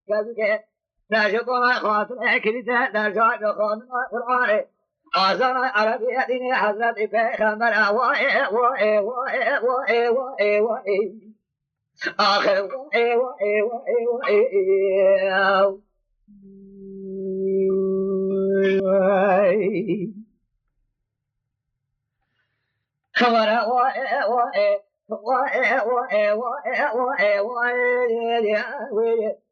كذلك لا شكوى خاطر كلتا لا شعر خاطر قرآن أزال عربية ديني حضرت پیغمبر وائے وائے وائے وائے وائے وائے آخر وائے وائے وائے وائے خبر وائے وائے وائے وائے وائے وائے وائے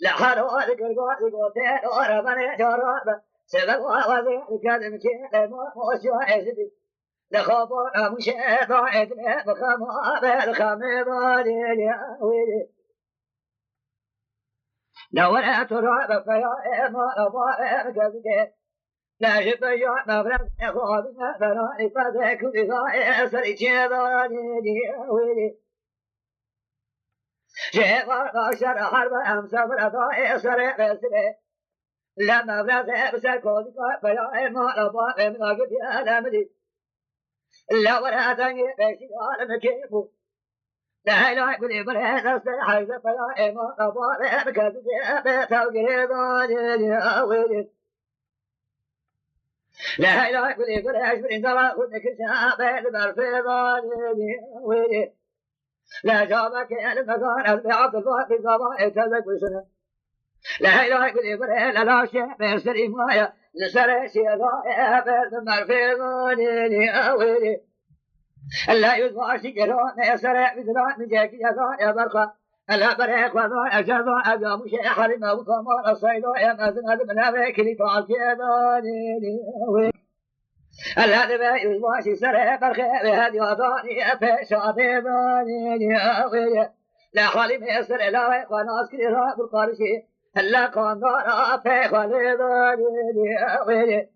لا حروا ذكر قوات قوتين وربنا جرابا سبقوا وذلك المكين موسوع عزبي لخبر مشيط عدنا بخما بالخميضة للياويل لو لا تراب فيا ما أبا كذلك لا شبيع مبرد إخوابنا فنائي فذاك بضائع سريجيضا للياويل جيبا باشر حرب أمسا برضائع سريع بسريع لما بلغت بسكوتك فيا ما أبا من أجل يا لمدي لا ولا تنجي بشي على كيفو لا لا يقول بريد استحيز فيا ما أبا بكذب بتوقيض يا ويلي لا لا يقول بريد من دوا خدك شابه بالفيضان يا ويلي لا جابك المكان البعض الواقع صباح تلك وسنة لا إله إلا الله لا لا شيء بيسري مايا لسري شيء ثم الفيضان يا ويلي لا يضع شجرون يسري بذران من جاك يا برقة لا بريق وضع أجرى أبيا مشي حرم وطمان الصيد يا مازن هذا من أبيك لطال كيضان يا ويلي لا دبا يضع سري برخي بهدي وضاني أفشى بيضان يا ويلي لا خالي ميسر لا وناس كرا بالقارشي لا قندارا في خالدان يا ويلي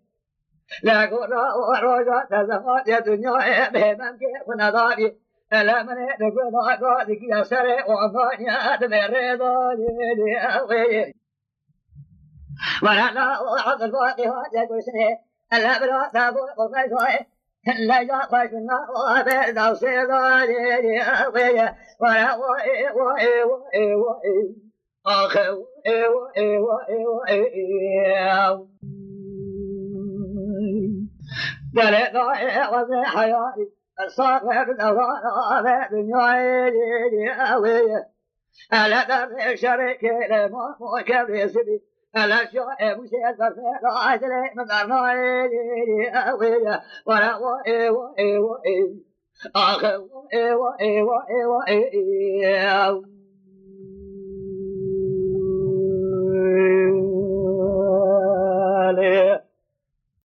لا قرا وروجا تزمات يا دنيا بهمن كيف نضاري لا من يقول قادك يا سري وضاني أدمر يا ويلي ولا لا وعد الواقع يا قرشني لا بلا تابو قفاي لا يقاش النار وابد او سيدان يا ويلي ولا وائي وائي وائي وائي آخر وائي وائي وائي وائي قال ضائع وزي حياتي الصاغر الأضاء دنياي يا ويلي ألا در شريك لما كبري سبي الأشياء مشيت فرفيت عجلي من الناي يا ويلي ولا وائي وائي وائي آخر وائي وائي وائي وائي